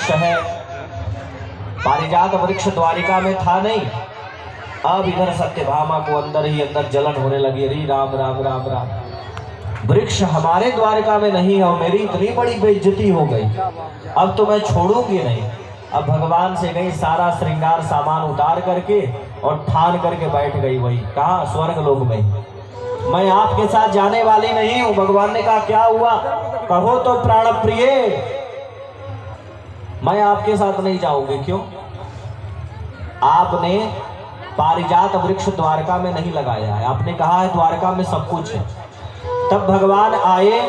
है पारिजात वृक्ष द्वारिका में था नहीं, अब इधर सत्यभामा को अंदर ही अंदर जलन होने लगी। अरे राम राम राम राम, वृक्ष हमारे द्वारिका में नहीं है और मेरी इतनी बड़ी बेइज्जती हो गई, अब तो मैं छोड़ूंगी नहीं। अब भगवान से गई, सारा श्रृंगार सामान उतार करके और ठान करके बैठ गई। वही कहा स्वर्ग लोक में, मैं आपके साथ जाने वाली नहीं हूं। भगवान ने कहा क्या हुआ, कहो तो प्राण प्रिय, मैं आपके साथ नहीं जाऊंगी। क्यों? आपने पारिजात वृक्ष द्वारका में नहीं लगाया है, आपने कहा है द्वारका में सब कुछ है। तब भगवान आए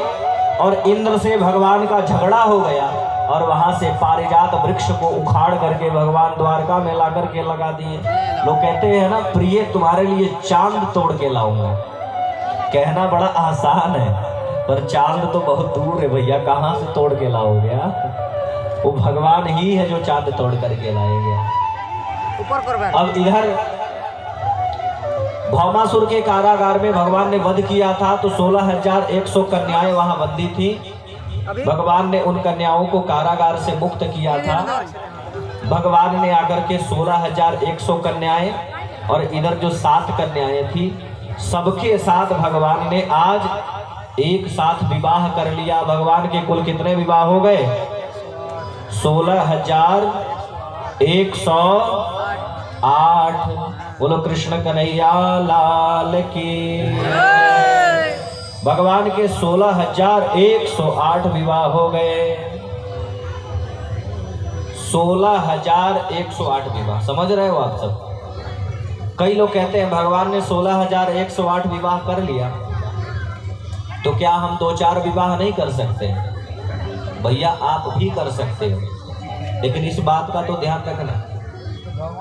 और इंद्र से भगवान का झगड़ा हो गया और वहां से पारिजात वृक्ष को उखाड़ करके भगवान द्वारका में ला करके लगा दिए। लोग कहते हैं ना, प्रिय तुम्हारे लिए चांद तोड़ के लाऊंगा। कहना बड़ा आसान है पर चांद तो बहुत दूर है भैया, कहाँ से तोड़ के लाओगे? वो भगवान ही है जो चांद तोड़ करके लाएंगे। अब इधर भौमासुर के कारागार में भगवान ने वध किया था, तो 16,100 कन्याएं वहां बंदी थी। भगवान ने उन कन्याओं को कारागार से मुक्त किया था। भगवान ने आकर के 16,100 कन्याएं और इधर जो 7 कन्याएं थी, सबके साथ भगवान ने आज एक साथ विवाह कर लिया। भगवान के कुल कितने विवाह हो गए? 16,108। बोलो कृष्ण कन्हैया लाल की। भगवान के 16,108 विवाह हो गए। 16,108 विवाह, समझ रहे हो आप सब? कई लोग कहते हैं भगवान ने 16,108 विवाह कर लिया, तो क्या हम 2-4 विवाह नहीं कर सकते? भैया आप भी कर सकते हो, लेकिन इस बात का तो ध्यान रखना,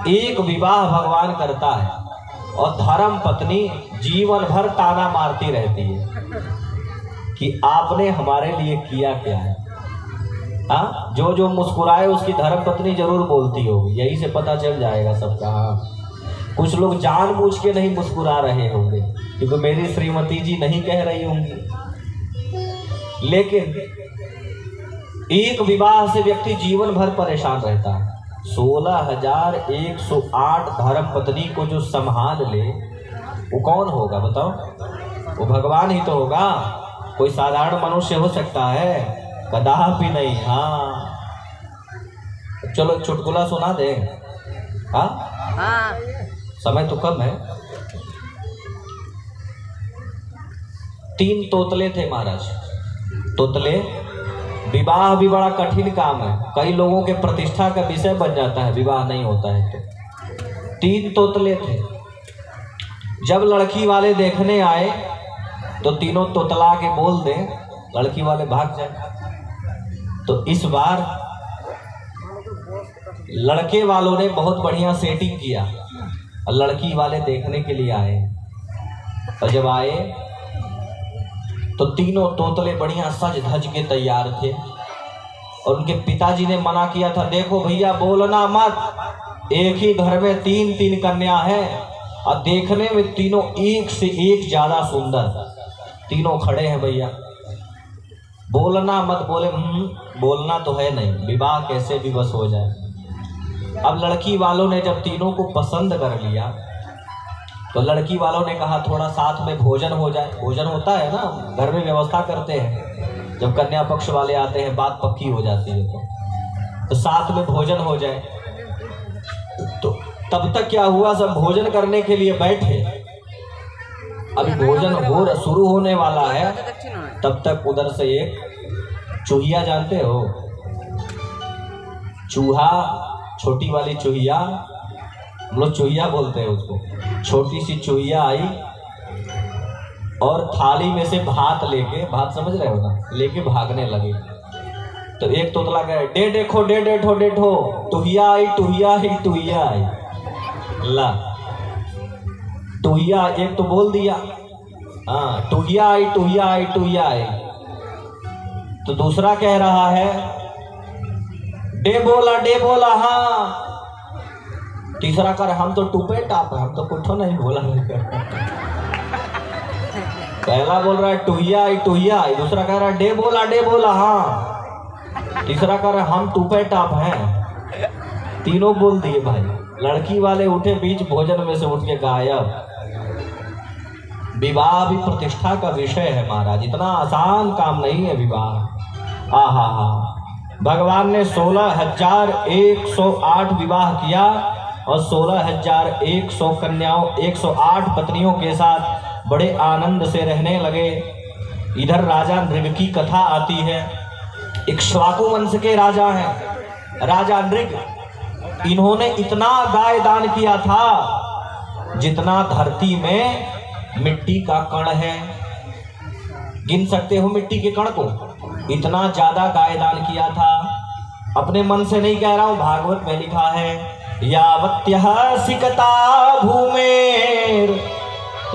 एक विवाह भगवान करता है और धर्म पत्नी जीवन भर ताना मारती रहती है कि आपने हमारे लिए किया क्या है। हाँ, जो जो मुस्कुराए उसकी धर्म पत्नी जरूर बोलती होगी, यही से पता चल जाएगा सबका। हाँ, कुछ लोग जानबूझ के नहीं मुस्कुरा रहे होंगे क्योंकि मेरी श्रीमती जी नहीं कह रही होंगी, लेकिन एक विवाह से व्यक्ति जीवन भर परेशान रहता है। 16,108 धर्म पत्नी को जो संभाल ले वो कौन होगा बताओ? वो भगवान ही तो होगा, कोई साधारण मनुष्य हो सकता है? कदापि नहीं। हाँ, चलो चुटकुला सुना दे। हाँ, समय तो कम है। 3 तोतले थे महाराज। तोतले, विवाह भी बड़ा कठिन काम है, कई लोगों के प्रतिष्ठा का विषय बन जाता है विवाह नहीं होता है तो। 3 तोतले थे। जब लड़की वाले देखने आए तो तीनों तोतला के बोल दे, लड़की वाले भाग जाए। तो इस बार लड़के वालों ने बहुत बढ़िया सेटिंग किया और लड़की वाले देखने के लिए आए। और जब आए तो तीनों तोतले बढ़िया सज धज के तैयार थे और उनके पिताजी ने मना किया था, देखो भैया बोलना मत, एक ही घर में 3-3 कन्या है और देखने में तीनों एक से एक ज्यादा सुंदर, तीनों खड़े हैं भैया, बोलना मत। बोले बोलना तो है नहीं, विवाह कैसे भी बस हो जाए। अब लड़की वालों ने जब तीनों को पसंद कर लिया तो लड़की वालों ने कहा थोड़ा साथ में भोजन हो जाए। भोजन होता है ना, घर में व्यवस्था करते हैं, जब कन्या पक्ष वाले आते हैं बात पक्की हो जाती है तो साथ में भोजन हो जाए। तो तब तक क्या हुआ, सब भोजन करने के लिए बैठे, अभी भोजन शुरू होने वाला है, तब तक उधर से एक चूहिया, जानते हो चूहा, छोटी वाली चूहिया, हम लोग चूहिया बोलते हैं उसको, छोटी सी चूहिया आई और थाली में से भात लेके, भात समझ रहे हो ना, लेके भागने लगे। तो एक तोतला गया, डे देखो डे डेठो डेठो, टूहिया आई टूहिया आई टूहिया आई। ला, टूहिया एक तो बोल दिया, हाँ टूहिया आई टूहिया आई टूहिया आई। तो दूसरा कह रहा है डे बोला हाँ। तीसरा कर हम तो टूपे टाप है, हम तो कुछ नहीं बोला। पहला बोल रहा है टूहिया आई, दूसरा कह रहा है डे बोला हाँ। तीसरा कह रहा हम टूपे टाप हैं। तीनों बोल दिए भाई। लड़की वाले उठे बीच भोजन में से उठ के गायब। विवाह भी प्रतिष्ठा का विषय है महाराज, इतना आसान काम नहीं है विवाह। आहा हा, भगवान ने 16,108 विवाह किया और 16,100 कन्याओं 108 पत्नियों के साथ बड़े आनंद से रहने लगे। इधर राजा नृग की कथा आती है। इक्ष्वाकु वंश के राजा हैं राजा नृग। इन्होंने इतना गाय दान किया था जितना धरती में मिट्टी का कण है। गिन सकते हो मिट्टी के कण को? इतना ज्यादा गाय दान किया था। अपने मन से नहीं कह रहा हूं, भागवत में लिखा है यावत्यः सिकता भूमेर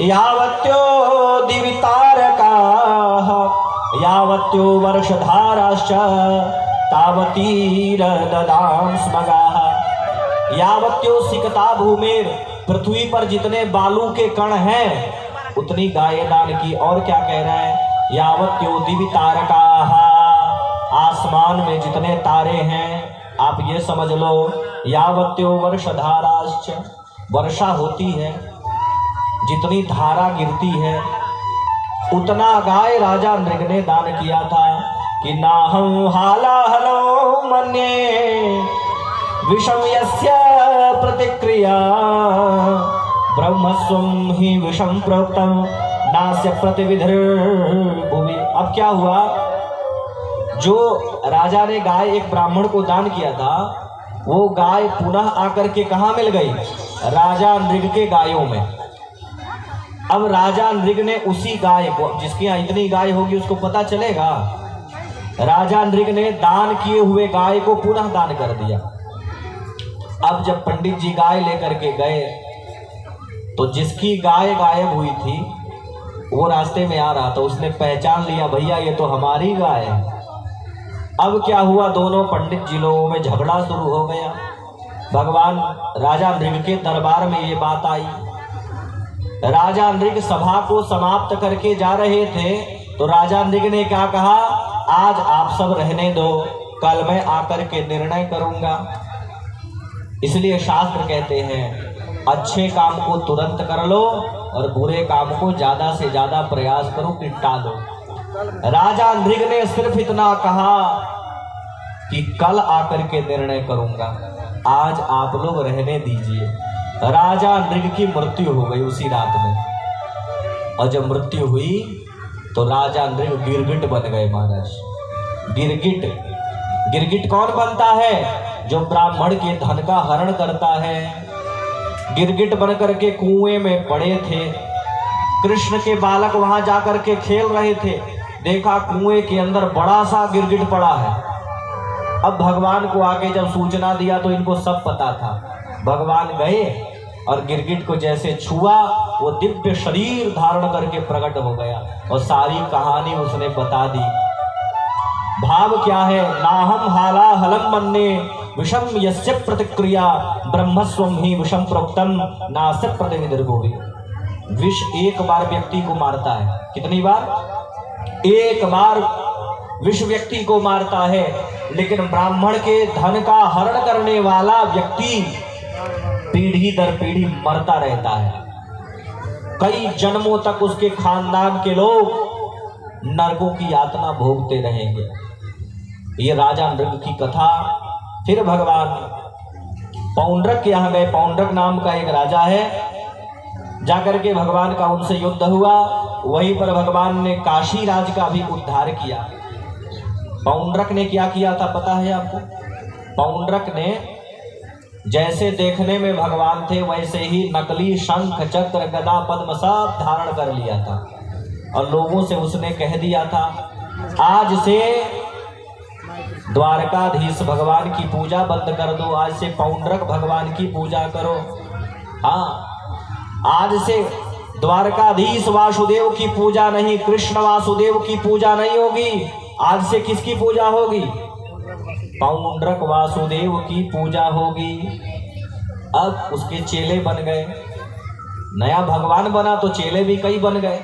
यावत्यो दिवितारकाः यावत्यो वर्षधाराश्च तावतीरददां स्मगाः। यावत्यो सिकता भूमेर, पृथ्वी पर जितने बालू के कण हैं उतनी गाय दान की। और क्या कह रहा है? यावत्यो दिवितारकाः, आसमान में जितने तारे हैं आप ये समझ लो। यावत्यो वर्षधाराश्च, वर्षा होती है, जितनी धारा गिरती है उतना गाय राजा नृग ने दान किया था। कि नाहं हालाहलो मन्ये विषम यस्य प्रतिक्रिया ब्रह्मस्वं ही विषम प्रोक्तम नास्य प्रतिविधिर्भुवि। अब क्या हुआ? जो राजा ने गाय एक ब्राह्मण को दान किया था वो गाय पुनः आकर के कहाँ मिल गई? राजा नृग के गायों में। अब राजा नृग ने उसी गाय को, जिसके यहाँ इतनी गाय होगी उसको पता चलेगा, राजा नृग ने दान किए हुए गाय को पुनः दान कर दिया। अब जब पंडित जी गाय लेकर के गए तो जिसकी गाय गायब हुई थी वो रास्ते में आ रहा था, उसने पहचान लिया भैया ये तो हमारी गाय है। अब क्या हुआ? दोनों पंडित जी लोगों में झगड़ा शुरू हो गया। भगवान राजा नृग के दरबार में ये बात आई। राजा नृग सभा को समाप्त करके जा रहे थे तो राजा नृग ने क्या कहा? आज आप सब रहने दो, कल मैं आकर के निर्णय करूंगा। इसलिए शास्त्र कहते हैं अच्छे काम को तुरंत कर लो और बुरे काम को ज्यादा से ज्यादा प्रयास करो कि टालो। राजा नृग ने सिर्फ इतना कहा कि कल आकर के निर्णय करूंगा, आज आप लोग रहने दीजिए। राजा नृग की मृत्यु हो गई उसी रात में। और जब मृत्यु हुई तो राजा नृग गिरगिट बन गए महाराज। गिरगिट, गिरगिट कौन बनता है? जो ब्राह्मण के धन का हरण करता है। गिरगिट बन करके कुएं में पड़े थे। कृष्ण के बालक वहां जाकर के खेल रहे थे, देखा कुएं के अंदर बड़ा सा गिरगिट पड़ा है। अब भगवान को आके जब सूचना दिया तो इनको सब पता था। भगवान गए और गिरगिट को जैसे छुआ वो दिव्य शरीर धारण करके प्रकट हो गया और सारी कहानी उसने बता दी। भाव क्या है? नाहम हाला हलम मन्ने विषम यस्य प्रतिक्रिया ब्रह्मस्वं ही विषम प्रोक्तम नास्य प्रतिविधिर्भुवि। विष एक बार व्यक्ति को मारता है। कितनी बार? एक बार विष व्यक्ति को मारता है, लेकिन ब्राह्मण के धन का हरण करने वाला व्यक्ति पीढ़ी दर पीढ़ी मरता रहता है। कई जन्मों तक उसके खानदान के लोग नरकों की यातना भोगते रहेंगे। ये राजा नृग की कथा। फिर भगवान पौंड्रक के यहाँ गए। पौंड्रक नाम का एक राजा है। जाकर के भगवान का उनसे युद्ध हुआ। वहीं पर भगवान ने काशी राज का भी उद्धार किया। पौंड्रक ने क्या किया था पता है आपको? पौंड्रक ने जैसे देखने में भगवान थे वैसे ही नकली शंख चक्र गदा पद्म सब धारण कर लिया था और लोगों से उसने कह दिया था आज से द्वारकाधीश भगवान की पूजा बंद कर दो, आज से पौंड्रक भगवान की पूजा करो। हाँ, आज से द्वारकाधीश वासुदेव की पूजा नहीं, कृष्ण वासुदेव की पूजा नहीं होगी। आज से किसकी पूजा होगी? पौंड्रक वासुदेव की पूजा होगी। अब उसके चेले बन गए। नया भगवान बना तो चेले भी कई बन गए।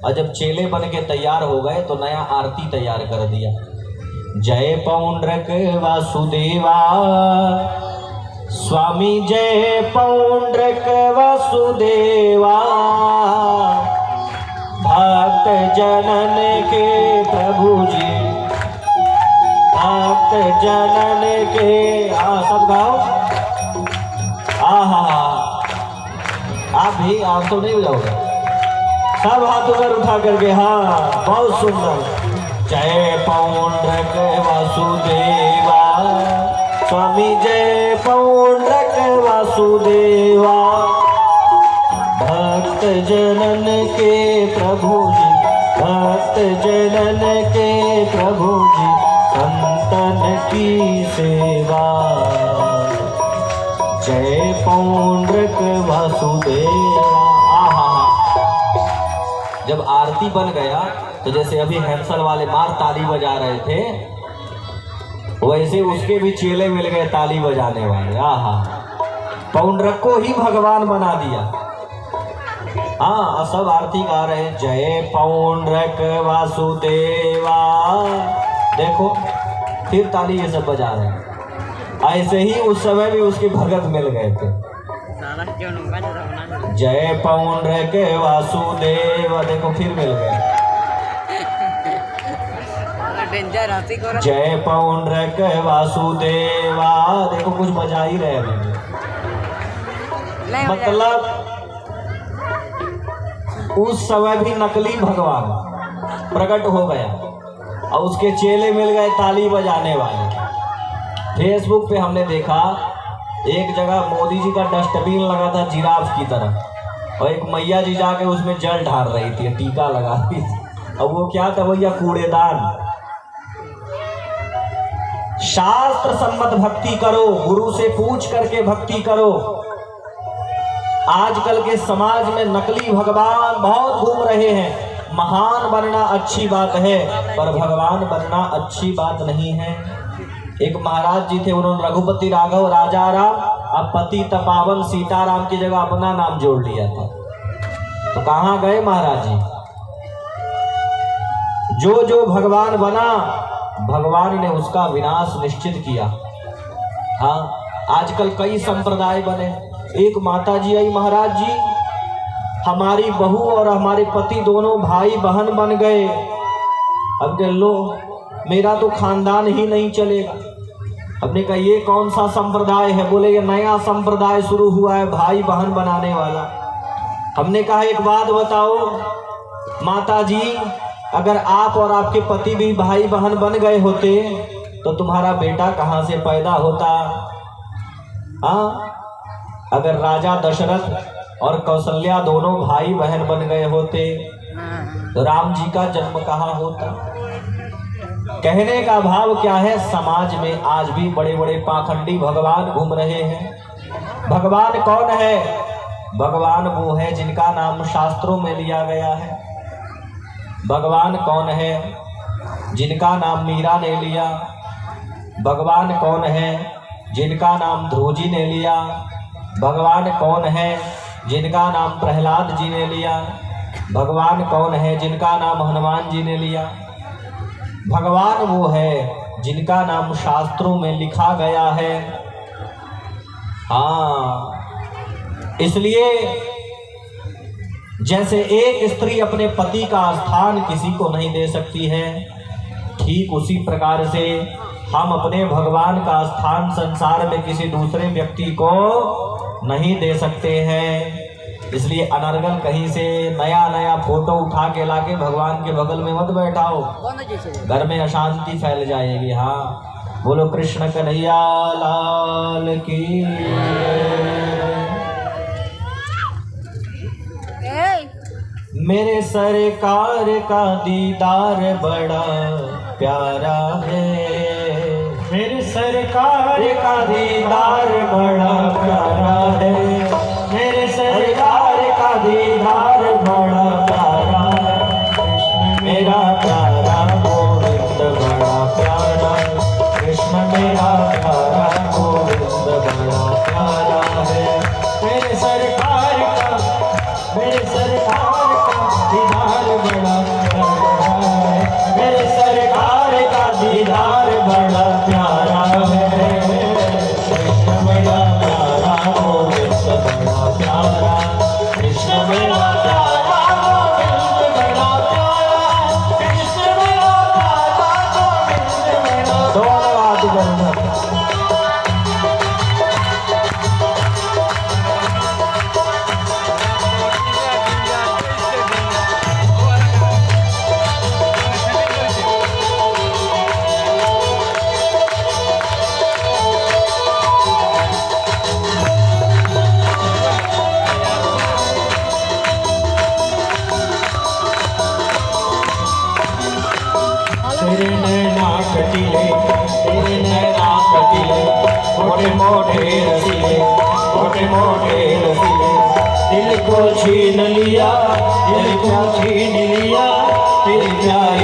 और जब चेले बन के तैयार हो गए तो नया आरती तैयार कर दिया। जय पौंड्रक वासुदेवा, स्वामी जय पौंड्रक वासुदेवा, भक्त जनन के प्रभु जी, भक्त जनन के। सब गाओ। आहा, आप तो नहीं बजाओगे, सब हाथ ऊपर उठा करके। हाँ, बहुत सुंदर। जय पौंड्रक वासुदेवा, स्वामी जय पौंड्रक वासुदेवा, भक्त जनन के प्रभु जी, भक्त जनन के प्रभु जी, संतन की सेवा। जय पौंड्रक वासुदेवा। आहा, जब आरती बन गया तो जैसे अभी हैंसल वाले मार ताली बजा रहे थे, वैसे उसके भी चेले मिल गए ताली बजाने वाले। आहा, पौंड्रक को ही भगवान बना दिया। हाँ, सब आरती गा रहे हैं, जय पौंड्रक वासुदेवा। देखो फिर ताली ये सब बजा रहे हैं। ऐसे ही उस समय भी उसके भगत मिल गए थे। जय पौंड्रक वासुदेव, देखो फिर मिल गए। जय पौंड्रक वासुदेवा, देखो कुछ बजा ही रहे हैं। मतलब उस समय भी नकली भगवान प्रकट हो गया और उसके चेले मिल गए ताली बजाने वाले। फेसबुक पे हमने देखा एक जगह मोदी जी का डस्टबिन लगा था जिराफ की तरह, और एक मैया जी जाके उसमें जल ढार रही थी, टीका लगा रही थी। अब वो क्या था भैया? कूड़ेदान। शास्त्र सम्मत भक्ति करो, गुरु से पूछ करके भक्ति करो। आजकल के समाज में नकली भगवान बहुत घूम रहे हैं। महान बनना अच्छी बात है, पर भगवान बनना अच्छी बात नहीं है। एक महाराज जी थे, उन्होंने रघुपति राघव राजा राम अब पति तपावन सीताराम की जगह अपना नाम जोड़ लिया था। तो कहाँ गए महाराज जी? जो जो भगवान बना, भगवान ने उसका विनाश निश्चित किया। हाँ, आजकल कई संप्रदाय बने। एक माता जी आई, महाराज जी हमारी बहू और हमारे पति दोनों भाई बहन बन गए, अब कह लो मेरा तो खानदान ही नहीं चलेगा। हमने कहा ये कौन सा संप्रदाय है? बोले ये नया संप्रदाय शुरू हुआ है, भाई बहन बनाने वाला। हमने कहा एक बात बताओ माता जी, अगर आप और आपके पति भी भाई बहन बन गए होते तो तुम्हारा बेटा कहाँ से पैदा होता? हाँ, अगर राजा दशरथ और कौशल्या दोनों भाई बहन बन गए होते तो राम जी का जन्म कहाँ होता? कहने का भाव क्या है? समाज में आज भी बड़े बड़े पाखंडी भगवान घूम रहे हैं। भगवान कौन है? भगवान वो है जिनका नाम शास्त्रों में लिया गया है। भगवान कौन है? जिनका नाम मीरा ने लिया। भगवान कौन है? जिनका नाम ध्रुव जी ने लिया। भगवान कौन है? जिनका नाम प्रहलाद जी ने लिया। भगवान कौन है? जिनका नाम हनुमान जी ने लिया। भगवान वो है जिनका नाम शास्त्रों में लिखा गया है। हाँ, इसलिए जैसे एक स्त्री अपने पति का स्थान किसी को नहीं दे सकती है, ठीक उसी प्रकार से हम अपने भगवान का स्थान संसार में किसी दूसरे व्यक्ति को नहीं दे सकते हैं। इसलिए अनर्गल कहीं से नया नया फोटो उठा के लाके भगवान के बगल में मत बैठाओ, घर में अशांति फैल जाएगी। हाँ, बोलो कृष्ण कन्हैया लाल की। मेरे सरकार का दीदार बड़ा प्यारा है। मेरे सरकार का दीदार बड़ा प्यारा है। मेरे सरकार का दीदार बड़ा प्यारा है। कृष्ण मेरा प्यारा गोविंद बड़ा प्यारा। कृष्ण मेरा प्यारा गोविंद बड़ा प्यारा है। मेरे सरकार का दीदार बड़ा प्यारा है। मेरे सरकार का दीदार तेरे नैना कटीले, तेरे नैना कटीले, मोटे मोटे रसीले, मोटे मोटे रसीले, दिल को छीन लिया, दिल को छीन लिया, तेरी प्यारी